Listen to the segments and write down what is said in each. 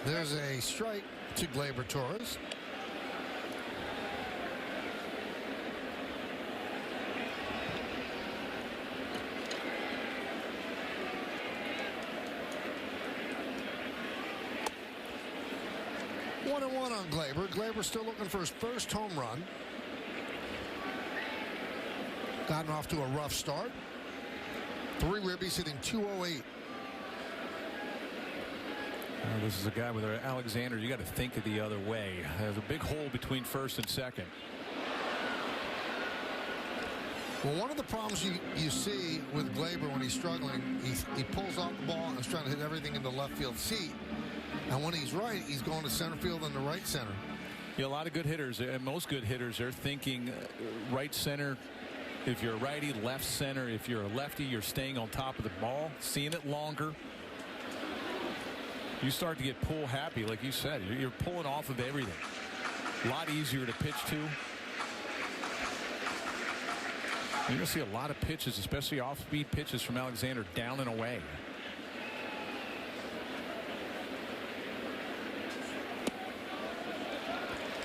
There's a strike to Gleyber Torres. One and one on Gleyber. Gleyber still looking for his first home run. Gotten off to a rough start. 3 ribbies, hitting .208. This is a guy with Alexander. You got to think of the other way. There's a big hole between first and second. Well, one of the problems you see with Gleyber when he's struggling, he pulls off the ball and is trying to hit everything in the left field seat. And when he's right, he's going to center field and the right center. Yeah, a lot of good hitters, and most good hitters are thinking right center. If you're a righty, left center. If you're a lefty, you're staying on top of the ball, seeing it longer. You start to get pull happy, like you said. You're pulling off of everything. A lot easier to pitch to. You're going to see a lot of pitches, especially off-speed pitches from Alexander, down and away.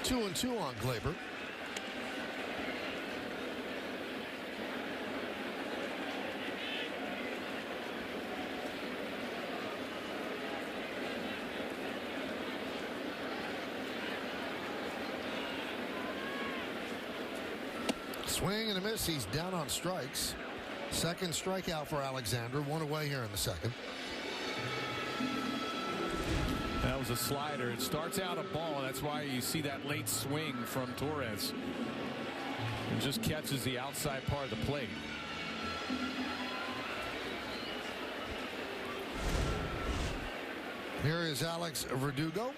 Two and two on Gleyber. Swing and a miss. He's down on strikes. Second strikeout for Alexander. One away here in the second. That was a slider. It starts out a ball. That's why you see that late swing from Torres. It just catches the outside part of the plate. Here is Alex Verdugo.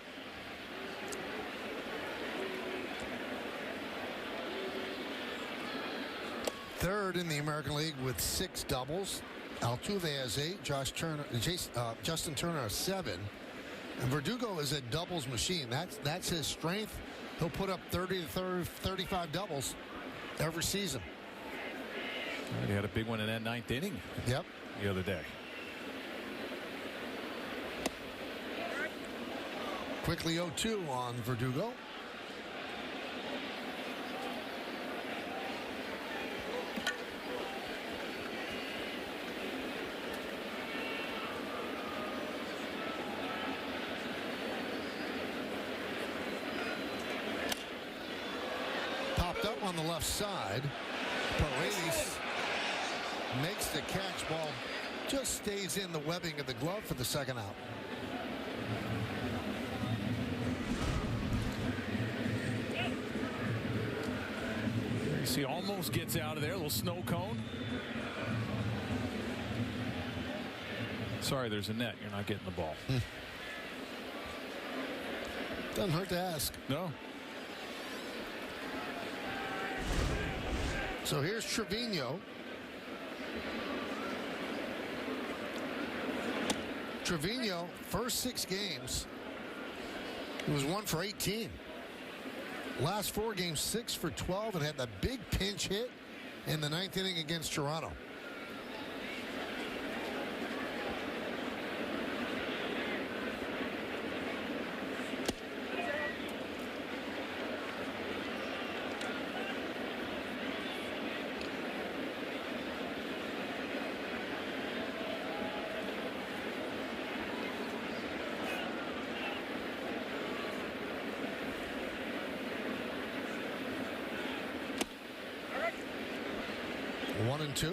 Third in the American League with 6 doubles. Altuve has 8. Justin Turner has 7. And Verdugo is a doubles machine. That's his strength. He'll put up 30 to 35 doubles every season. He had a big one in that 9th inning. Yep. The other day. Quickly 0-2 on Verdugo. Up on the left side. Paredes makes the catch. Ball just stays in the webbing of the glove for the second out. You see, almost gets out of there. A little snow cone. Sorry, there's a net. You're not getting the ball. Doesn't hurt to ask. No. So here's Trevino. Trevino, first 6 games, he was 1 for 18. Last 4 games, 6 for 12, and had that big pinch hit in the 9th inning against Toronto. One and two.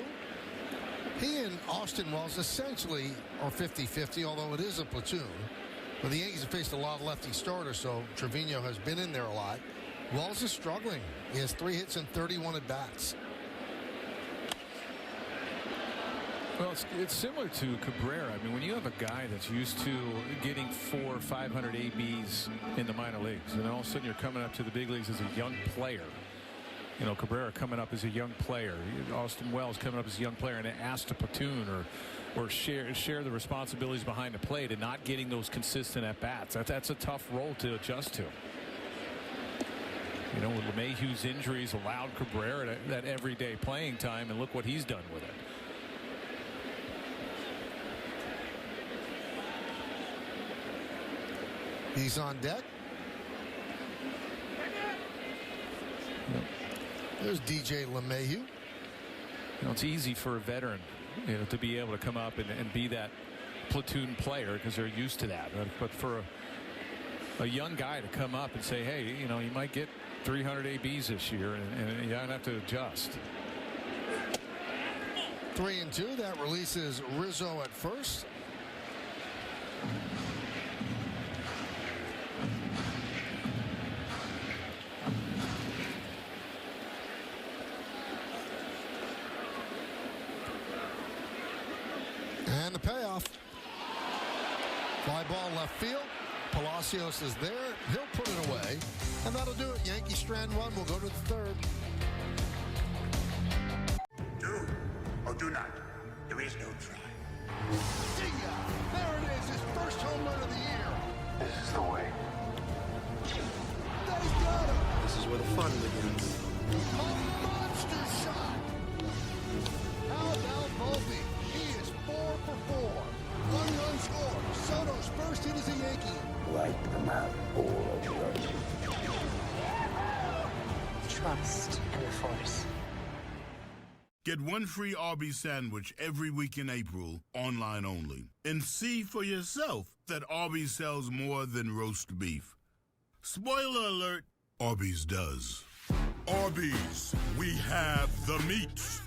He and Austin Wells essentially are 50-50, although it is a platoon. But the Yankees have faced a lot of lefty starters, so Trevino has been in there a lot. Wells is struggling. He has 3 hits and 31 at bats. Well, it's similar to Cabrera. I mean, when you have a guy that's used to getting 400 or 500 ABs in the minor leagues, and all of a sudden you're coming up to the big leagues as a young player. You know, Cabrera coming up as a young player, Austin Wells coming up as a young player, and asked to platoon or share the responsibilities behind the plate and not getting those consistent at bats. That's a tough role to adjust to. You know, with LeMahieu's injuries allowed Cabrera that everyday playing time, and look what he's done with it. He's on deck. There's DJ LeMahieu. You know, it's easy for a veteran, you know, to be able to come up and be that platoon player because they're used to that. But for a young guy to come up and say, hey, you know, you might get 300 ABs this year, and you don't have to adjust. 3-2. That releases Rizzo at first. And the payoff. Fly ball left field. Palacios is there. He'll put it away. And that'll do it. Yankee strand one. We'll go to the third. Do or do not. There is no try. See ya. There it is. His first home run of the year. This is the way. That he's got him. This is where the fun begins. A monster shot. How about Volpe? He is 4 for 4. 1-run score. Soto's first hit as a Yankee. Like the map all over. Trust in the Force. Get one free Arby's sandwich every week in April, online only. And see for yourself that Arby's sells more than roast beef. Spoiler alert, Arby's does. Arby's, we have the meats.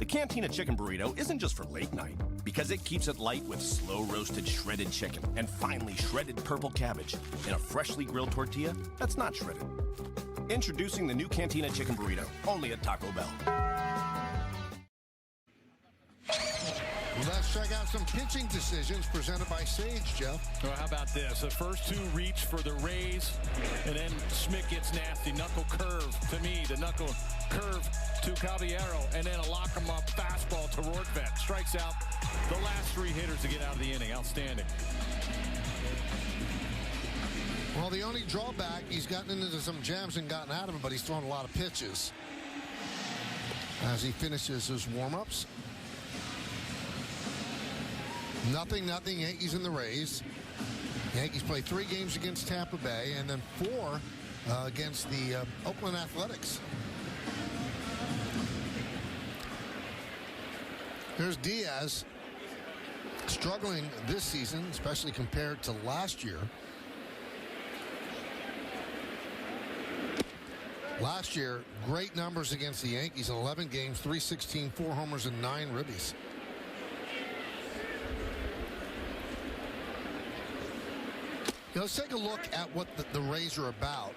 Cantina Chicken Burrito isn't just for late night, because it keeps it light with slow-roasted shredded chicken and finely shredded purple cabbage in a freshly grilled tortilla that's not shredded. Introducing the new Cantina Chicken Burrito, only at Taco Bell. Let's check out some pitching decisions presented by Sage, Jeff. Well, how about this? The first two reach for the Rays, and then Schmidt gets nasty. Knuckle curve to me, the knuckle curve to Caballero, and then a lock-em-up fastball to Rortvedt. Strikes out the last three hitters to get out of the inning. Outstanding. Well, the only drawback, he's gotten into some jams and gotten out of them, but he's thrown a lot of pitches as he finishes his warm-ups. 0-0 Yankees and the Rays. Yankees play 3 games against Tampa Bay and then 4 against the Oakland Athletics. Here's Diaz, struggling this season, especially compared to last year. Last year, great numbers against the Yankees in 11 games, 316, 4 homers, and 9 ribbies. Let's take a look at what the Rays are about.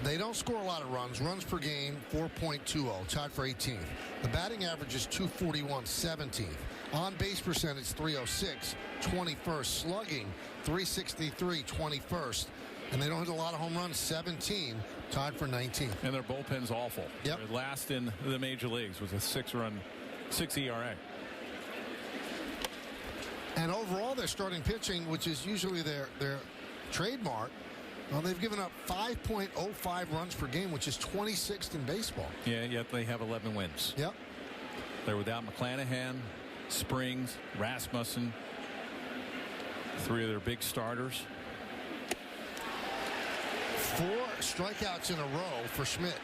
They don't score a lot of runs. Runs per game, 4.20, tied for 18th. The batting average is 241, 17th. On base percentage, 306, 21st. Slugging, 363, 21st. And they don't hit a lot of home runs, 17, tied for 19th. And their bullpen's awful. Yep. They're last in the major leagues with a 6 ERA. And overall, their starting pitching, which is usually their trademark, well, they've given up 5.05 runs per game, which is 26th in baseball. Yeah, yet they have 11 wins. Yep. They're without McClanahan, Springs, Rasmussen, 3 of their big starters. 4 strikeouts in a row for Schmidt.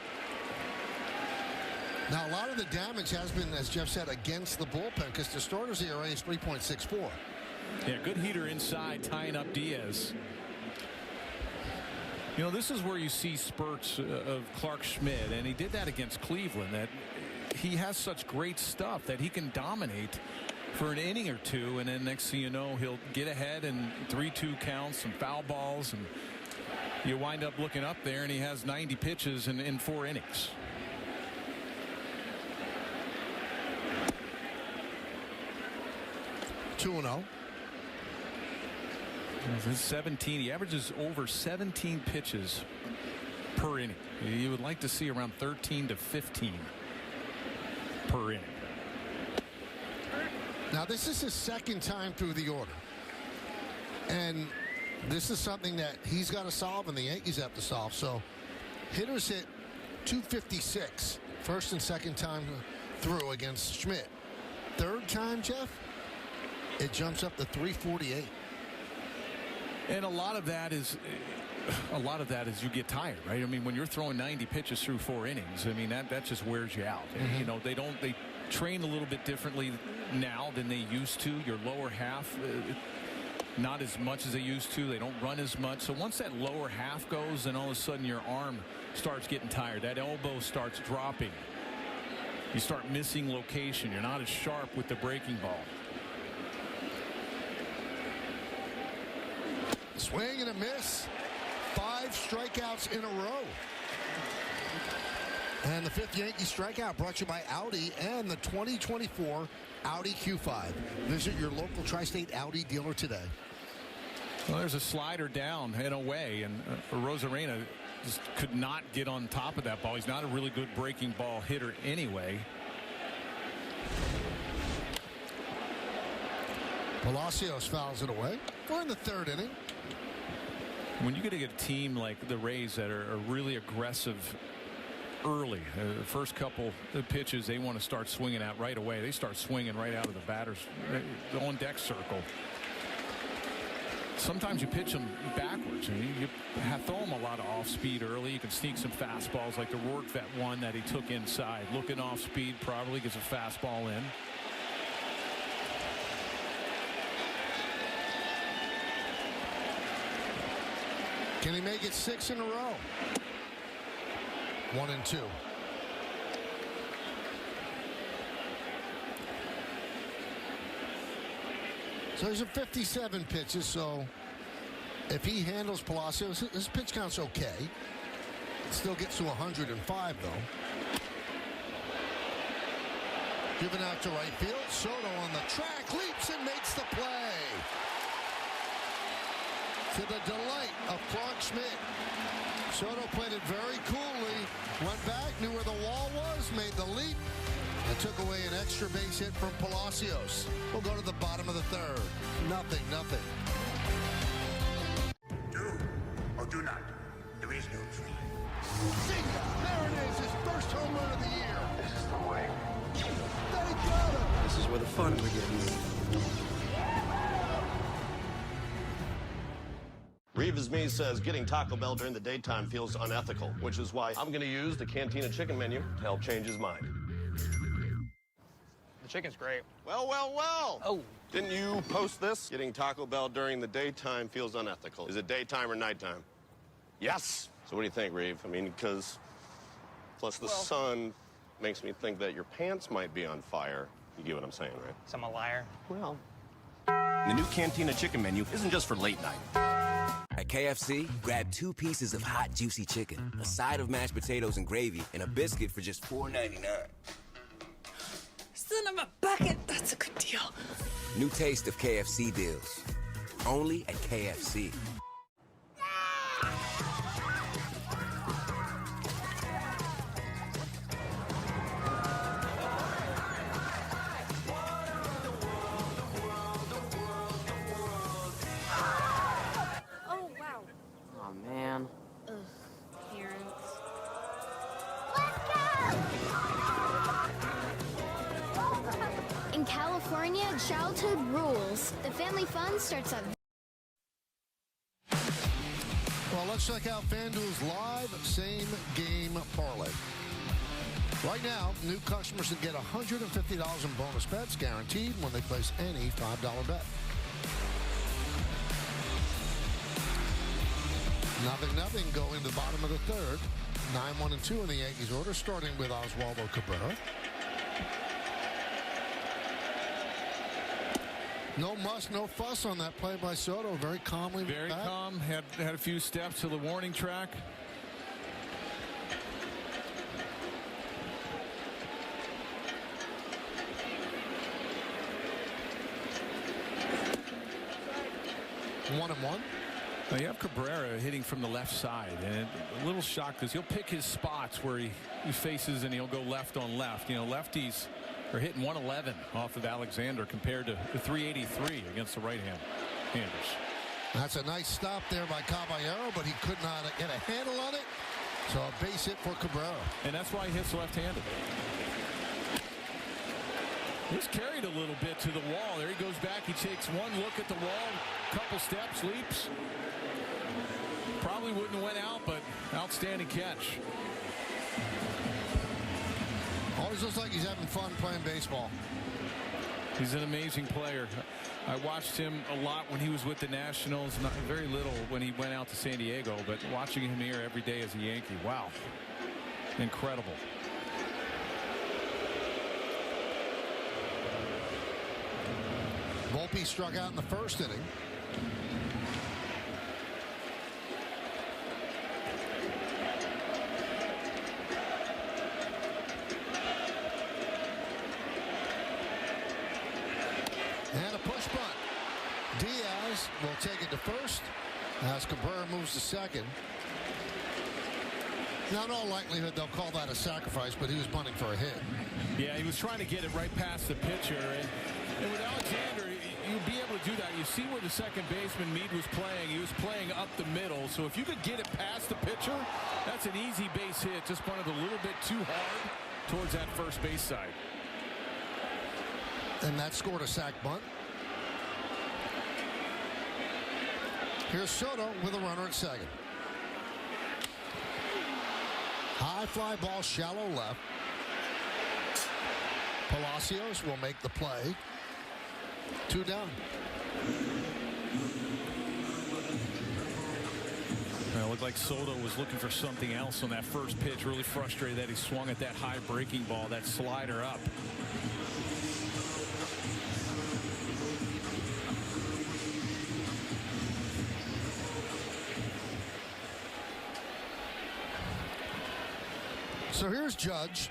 Now, a lot of the damage has been, as Jeff said, against the bullpen because the starter's ERA is 3.64. Yeah, good heater inside, tying up Diaz. You know, this is where you see spurts of Clarke Schmidt, and he did that against Cleveland. That he has such great stuff that he can dominate for an inning or two, and then next thing you know, he'll get ahead and 3-2 counts, some foul balls, and you wind up looking up there, and he has 90 pitches in 4 innings. This is 17. He averages over 17 pitches per inning. You would like to see around 13 to 15 per inning. Now, this is his second time through the order. And this is something that he's got to solve and the Yankees have to solve. So hitters hit 256 first and second time through against Schmidt. Third time, Jeff, it jumps up to 348. And a lot of that is you get tired, right? I mean, when you're throwing 90 pitches through 4 innings, I mean, that just wears you out. And, you know, they train a little bit differently now than they used to. Your lower half, not as much as they used to. They don't run as much. So once that lower half goes, then all of a sudden your arm starts getting tired. That elbow starts dropping. You start missing location. You're not as sharp with the breaking ball. Swing and a miss. 5 strikeouts in a row. And the 5th Yankee strikeout brought to you by Audi and the 2024 Audi Q5. Visit your local Tri-State Audi dealer today. Well, there's a slider down and away, and Rosarena just could not get on top of that ball. He's not a really good breaking ball hitter anyway. Palacios fouls it away. We're in the 3rd inning. When you get a team like the Rays that are really aggressive early, the first couple of pitches they want to start swinging at right away. They start swinging right out of the batter's on deck circle. Sometimes you pitch them backwards. And you throw them a lot of off speed early. You can sneak some fastballs like the Rortvedt one that he took inside. Looking off speed, probably gets a fastball in. Can he make it 6 in a row? 1 and 2. So there's a 57 pitches. So if he handles Palacios, his pitch count's okay. Still gets to 105 though. Given out to right field. Soto on the track, leaps and makes the play. To the delight of Clarke Schmidt. Soto played it very coolly, went back, knew where the wall was, made the leap, and took away an extra base hit from Palacios. We'll go to the bottom of the 3rd. Nothing. Do or do not. There is no try. Zinga! There it is, his first home run of the year. This is the way. They got him. This is where the fun begins. Reeves Me says getting Taco Bell during the daytime feels unethical, which is why I'm going to use the Cantina chicken menu to help change his mind. The chicken's great. Well. Oh. Didn't you post this? Getting Taco Bell during the daytime feels unethical. Is it daytime or nighttime? Yes. So what do you think, Reeve? I mean, because plus the sun makes me think that your pants might be on fire. You get what I'm saying, right? So I'm a liar. Well. The new Cantina chicken menu isn't just for late night. At KFC, grab 2 pieces of hot, juicy chicken, a side of mashed potatoes and gravy, and a biscuit for just $4.99. Son of a bucket, that's a good deal. New taste of KFC deals. Only at KFC. California, childhood rules. The family fun starts at... Well, let's check out FanDuel's live same-game parlay. Right now, new customers can get $150 in bonus bets guaranteed when they place any $5 bet. Nothing going to the bottom of the 3rd. 9-1-2 in the Yankees order, starting with Oswaldo Cabrera. No muss, no fuss on that play by Soto. Very calmly. Very calm. Had a few steps to the warning track. 1-1. Now you have Cabrera hitting from the left side, and a little shocked because he'll pick his spots where he faces, and he'll go left on left. You know, lefties are hitting 111 off of Alexander compared to the 383 against the right-handers. That's a nice stop there by Caballero, but he could not get a handle on it. So a base hit for Cabrera. And that's why he hits left-handed. He's carried a little bit to the wall. There he goes back. He takes one look at the wall, couple steps, leaps. Probably wouldn't have went out, but outstanding catch. Always looks like he's having fun playing baseball. He's an amazing player. I watched him a lot when he was with the Nationals, not very little when he went out to San Diego, but watching him here every day as a Yankee, wow, incredible. Volpe struck out in the first inning. And a push bunt. Diaz will take it to first as Cabrera moves to second. Now, in all likelihood, they'll call that a sacrifice, but he was bunting for a hit. Yeah, he was trying to get it right past the pitcher. And with Alexander, you'll be able to do that. You see where the second baseman, Meade, was playing. He was playing up the middle. So if you could get it past the pitcher, that's an easy base hit. Just bunted a little bit too hard towards that first base side. And that scored a sac bunt. Here's Soto with a runner at second. High fly ball, shallow left. Palacios will make the play. 2 down. It looked like Soto was looking for something else on that first pitch. Really frustrated that he swung at that high breaking ball, that slider up. So here's Judge.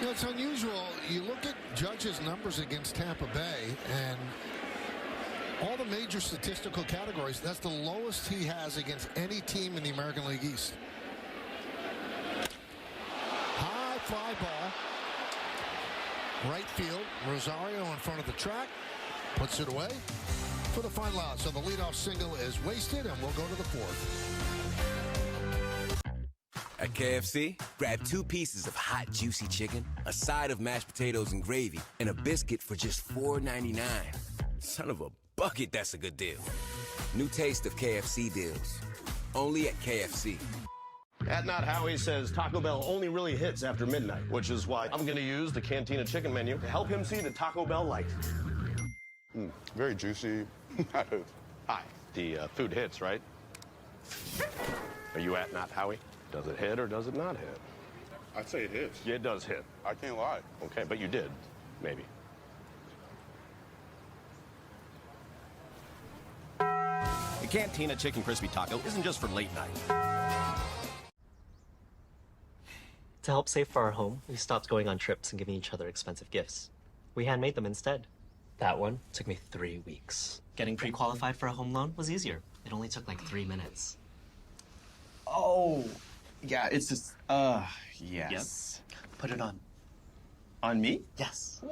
You know, it's unusual. You look at Judge's numbers against Tampa Bay, and all the major statistical categories, that's the lowest he has against any team in the American League East. High fly ball. Right field, Rosario in front of the track, puts it away for the final out. So the leadoff single is wasted, and we'll go to the fourth. At KFC, grab 2 pieces of hot, juicy chicken, a side of mashed potatoes and gravy, and a biscuit for just $4.99. Son of a bucket, that's a good deal. New taste of KFC deals. Only at KFC. At Not Howie says Taco Bell only really hits after midnight, which is why I'm going to use the Cantina chicken menu to help him see the Taco Bell light. Very juicy. Hi. The food hits, right? Are you at Not Howie? Does it hit or does it not hit? I'd say it hits. Yeah, it does hit. I can't lie. Okay, but you did, maybe. The Cantina Chicken Crispy Taco isn't just for late night. To help save for our home, we stopped going on trips and giving each other expensive gifts. We handmade them instead. That one took me 3 weeks. Getting pre-qualified for a home loan was easier. It only took like 3 minutes. Oh, yeah, it's just, yes. Yep. Put it on. On me? Yes.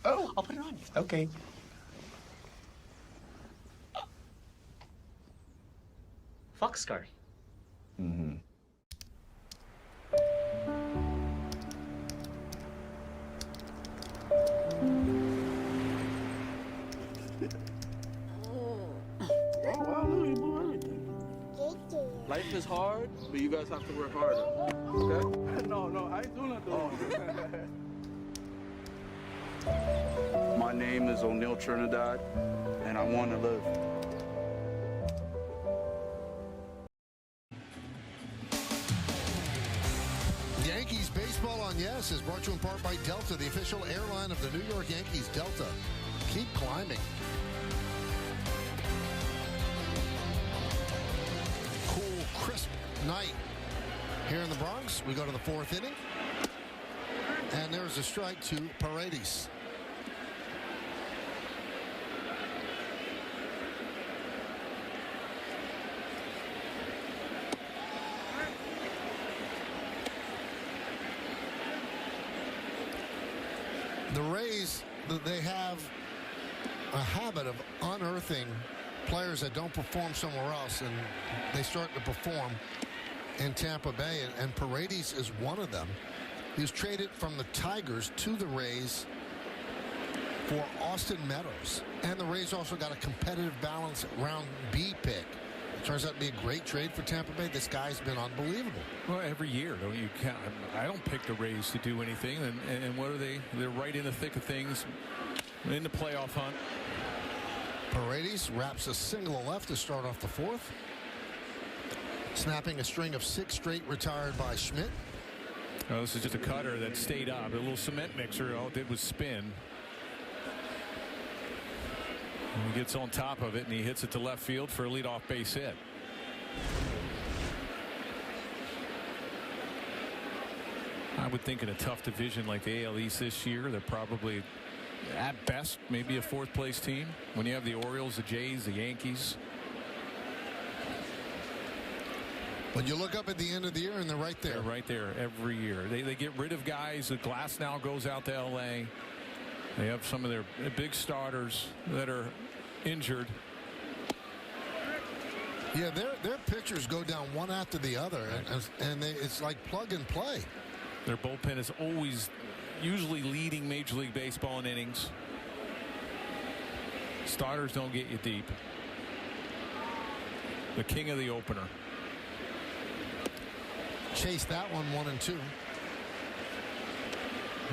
Oh. I'll put it on you. Okay. Foxcar. Mm-hmm. Life is hard, but you guys have to work harder. Okay? No, I do not do it. My name is O'Neal Trinidad, and I want to live. Yankees Baseball on Yes is brought to you in part by Delta, the official airline of the New York Yankees. Delta, keep climbing. night here in the Bronx. We go to the 4th inning. And there's a strike to Paredes. The Rays, they have a habit of unearthing players that don't perform somewhere else, and they start to perform in Tampa Bay, and Paredes is one of them. He was traded from the Tigers to the Rays for Austin Meadows, and the Rays also got a competitive balance round B pick. It turns out to be a great trade for Tampa Bay. This guy's been unbelievable. Well, every year, don't you? I don't pick the Rays to do anything, and what are they? They're right in the thick of things, in the playoff hunt. Paredes wraps a single left to start off the 4th. Snapping a string of 6 straight retired by Schmidt. Oh, this is just a cutter that stayed up. A little cement mixer. All it did was spin. And he gets on top of it, and he hits it to left field for a leadoff base hit. I would think in a tough division like the AL East this year, they're probably, at best, maybe a 4th place team. When you have the Orioles, the Jays, the Yankees. But you look up at the end of the year, and they're right there. They're right there every year. They get rid of guys. The Glass now goes out to L.A. They have some of their big starters that are injured. Yeah, their pitchers go down one after the other, and it's like plug and play. Their bullpen is always usually leading Major League Baseball in innings. Starters don't get you deep. The king of the opener. Chase that one 1-2.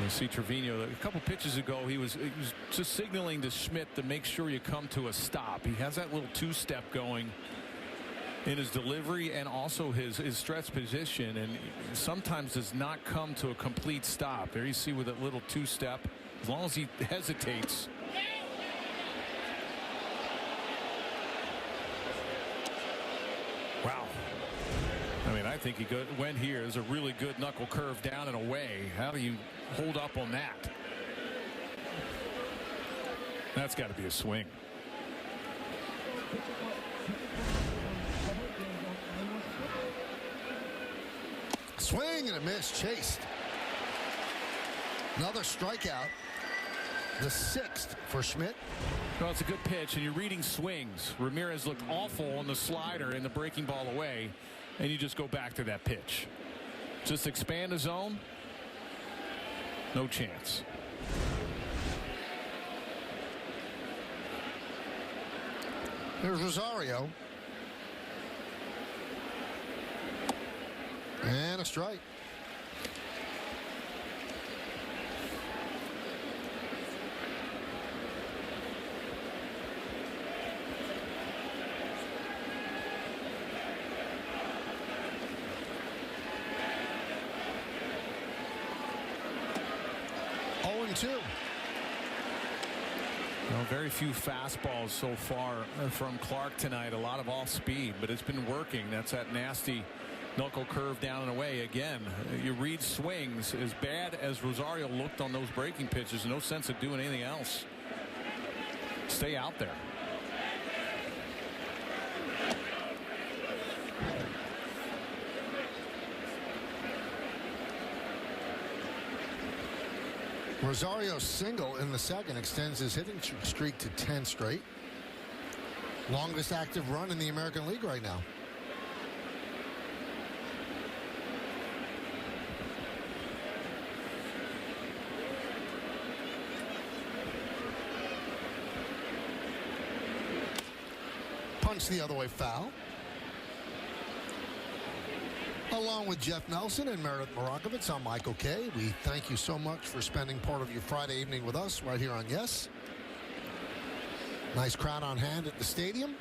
You see Trevino a couple pitches ago. He was just signaling to Schmidt to make sure you come to a stop. He has that little 2-step going in his delivery and also his stretch position, and sometimes does not come to a complete stop. There you see with that little 2-step, as long as he hesitates. Wow. I mean, I think he went here. There's a really good knuckle curve down and away. How do you hold up on that? That's got to be a swing. Swing and a miss. Chased. Another strikeout. The 6th for Schmidt. Well, it's a good pitch, and you're reading swings. Ramirez looked awful on the slider and the breaking ball away, and you just go back to that pitch. Just expand the zone. No chance. There's Rosario. And a strike. Well, very few fastballs so far from Clarke tonight. A lot of off speed, but it's been working. That's that nasty knuckle curve down and away. Again, you read swings. As bad as Rosario looked on those breaking pitches, no sense of doing anything else. Stay out there. Rosario's single in the 2nd extends his hitting streak to 10 straight. Longest active run in the American League right now. Punch the other way, foul. Along with Jeff Nelson and Meredith Marakovitz, I'm Michael Kay. We thank you so much for spending part of your Friday evening with us right here on Yes. Nice crowd on hand at the stadium.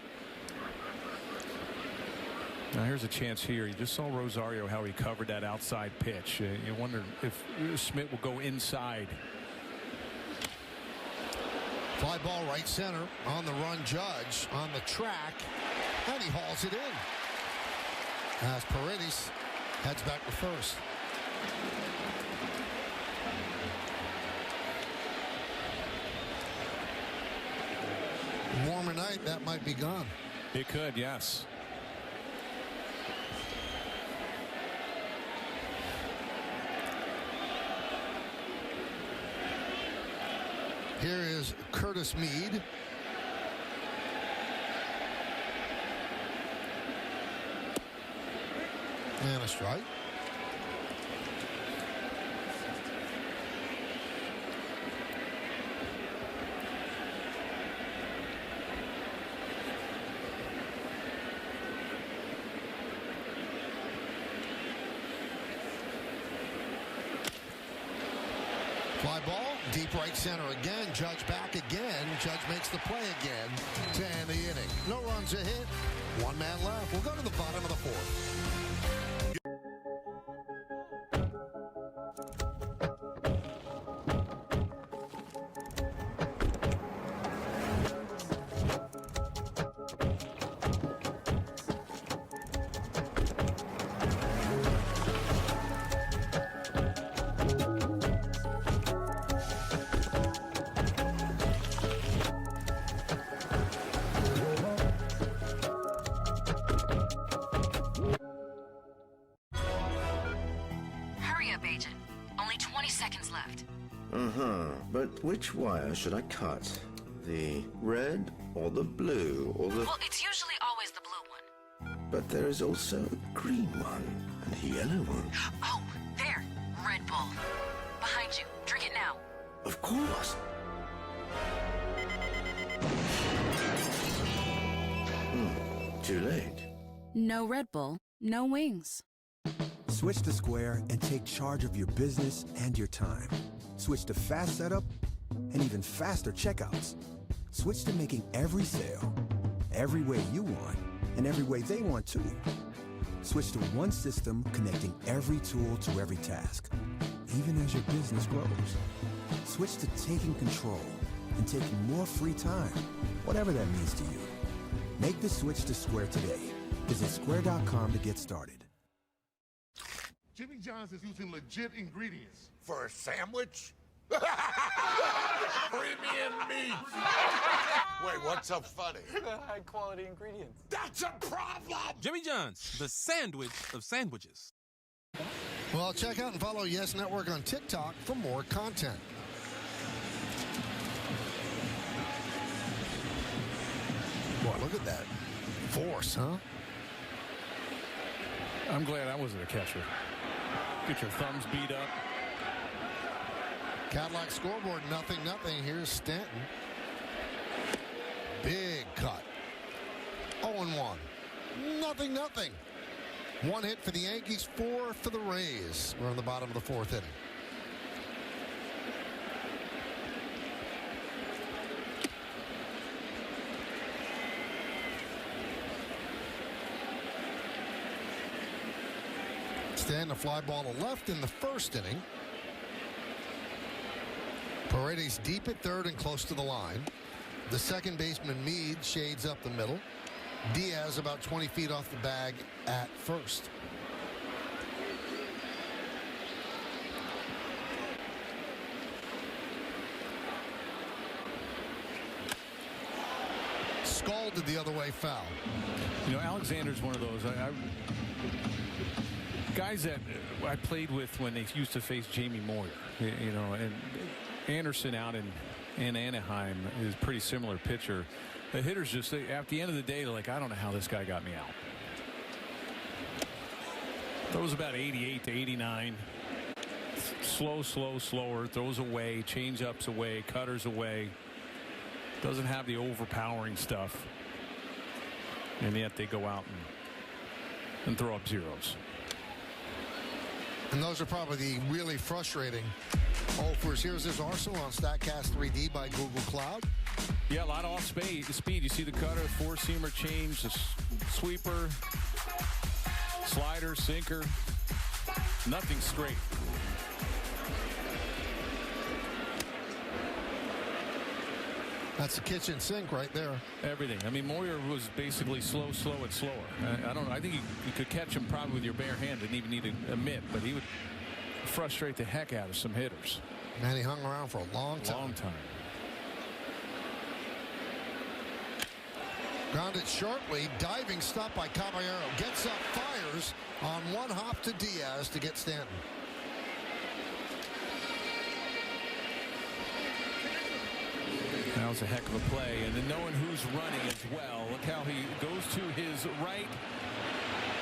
Now here's a chance here. You just saw Rosario, how he covered that outside pitch. You wonder if Schmidt will go inside. Fly ball right center. On the run, Judge on the track, and he hauls it in. as Paredes heads back to first. Warmer night, that might be gone. It could, yes. Here is Curtis Mead. And a strike. Fly ball, deep right center again. Judge back again. Judge makes the play again to end the inning. No runs a hit. One man left. We'll go to the bottom of the fourth. But which wire should I cut? The red or the blue or the... Well, it's usually always the blue one. But there is also a green one and a yellow one. Oh, there. Red Bull. Behind you. Drink it now. Of course. Too late. No Red Bull, no wings. Switch to Square and take charge of your business and your time. Switch to fast setup and even faster checkouts. Switch to making every sale, every way you want, and every way they want too. Switch to one system connecting every tool to every task, even as your business grows. Switch to taking control and taking more free time, whatever that means to you. Make the switch to Square today. Visit square.com to get started. Jimmy John's is using legit ingredients. For a sandwich? Premium meat. Wait, what's so funny? High quality ingredients. That's a problem! Jimmy John's, the sandwich of sandwiches. Well, check out and follow Yes Network on TikTok for more content. Boy, look at that force, huh? I'm glad I wasn't a catcher. Get your thumbs beat up. Cadillac scoreboard, 0-0. Here's Stanton. Big cut. 0-1. 0-0. One hit for the Yankees, 4 for the Rays. We're on the bottom of the fourth inning. Stanton, a fly ball to left in the first inning. Paredes deep at third and close to the line. The second baseman, Meade, shades up the middle. Diaz about 20 feet off the bag at first. Scalded the other way, foul. You know, Alexander's one of those guys that I played with when they used to face Jamie Moyer. You know, and Anderson out in Anaheim is a pretty similar pitcher. The hitters just, at the end of the day, they're like, I don't know how this guy got me out. Throws about 88 to 89. Slower. Throws away, change-ups away, cutters away. Doesn't have the overpowering stuff. And yet they go out and throw up zeros. And those are probably the really frustrating offers. Here's his arsenal on StatCast 3D by Google Cloud. Yeah, a lot of off speed. You see the cutter, four-seamer change, the sweeper, slider, sinker. Nothing straight. That's the kitchen sink right there. Everything. I mean, Moyer was basically slow, and slower. I don't know. I think you could catch him probably with your bare hand. Didn't even need a mitt, but he would frustrate the heck out of some hitters. And he hung around for a long time. Grounded sharply, diving stop by Caballero. Gets up, fires on one hop to Diaz to get Stanton. That was a heck of a play, and then knowing who's running as well. Look how he goes to his right,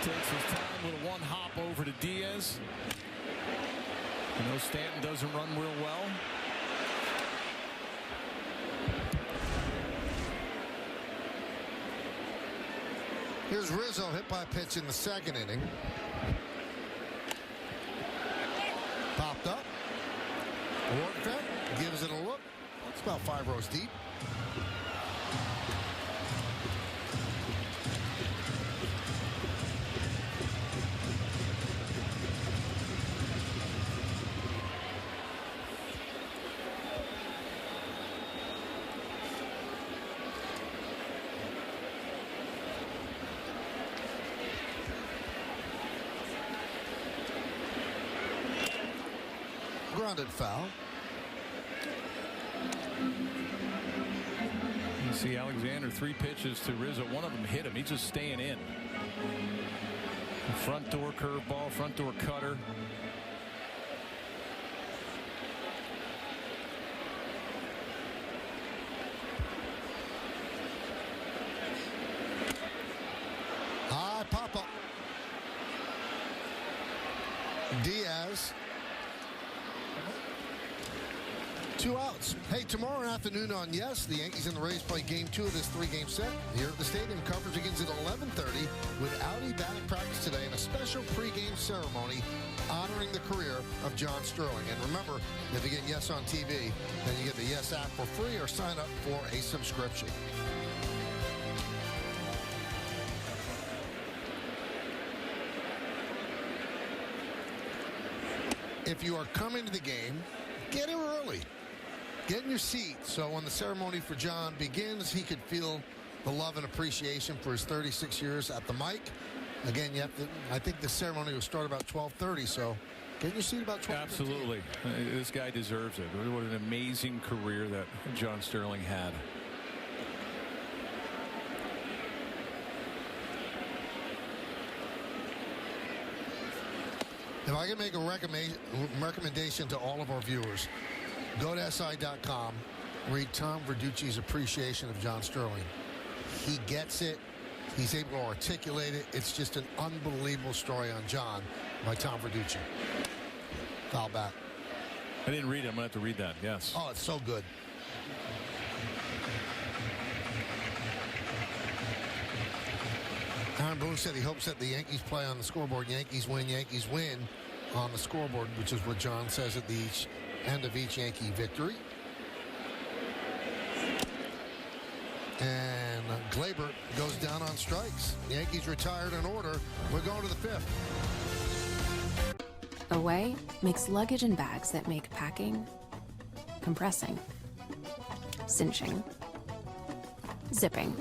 takes his time with a one hop over to Diaz. You know, Stanton doesn't run real well. Here's Rizzo hit by a pitch in the second inning. Popped up. Wardenfeld gives it a look. It's about 5 rows deep. Grounded foul. You see Alexander, 3 pitches to Rizzo. One of them hit him. He's just staying in. Front door curveball, front door cutter. High pop up. Diaz. 2 outs. Hey, tomorrow afternoon on Yes, the Yankees and the Rays play Game 2 of this 3-game set. Here at the stadium, coverage begins at 11:30 with Audi batting practice today and a special pregame ceremony honoring the career of John Sterling. And remember, if you get Yes on TV, then you get the Yes app for free or sign up for a subscription. If you are coming to the game, get here early. Get in your seat so when the ceremony for John begins, he could feel the love and appreciation for his 36 years at the mic. Again, you have to, I think the ceremony will start about 12:30, so get in your seat about 12:15. Absolutely. This guy deserves it. What an amazing career that John Sterling had. If I can make a recommendation to all of our viewers, go to SI.com, read Tom Verducci's appreciation of John Sterling. He gets it. He's able to articulate it. It's just an unbelievable story on John by Tom Verducci. Foul back. I didn't read it. I'm going to have to read that. Yes. Oh, it's so good. Aaron Boone said he hopes that the Yankees play on the scoreboard. Yankees win on the scoreboard, which is what John says at the end of each Yankee victory. And Glaber goes down on strikes. Yankees retired in order. We're going to the 5th. Away makes luggage and bags that make packing, compressing, cinching, zipping.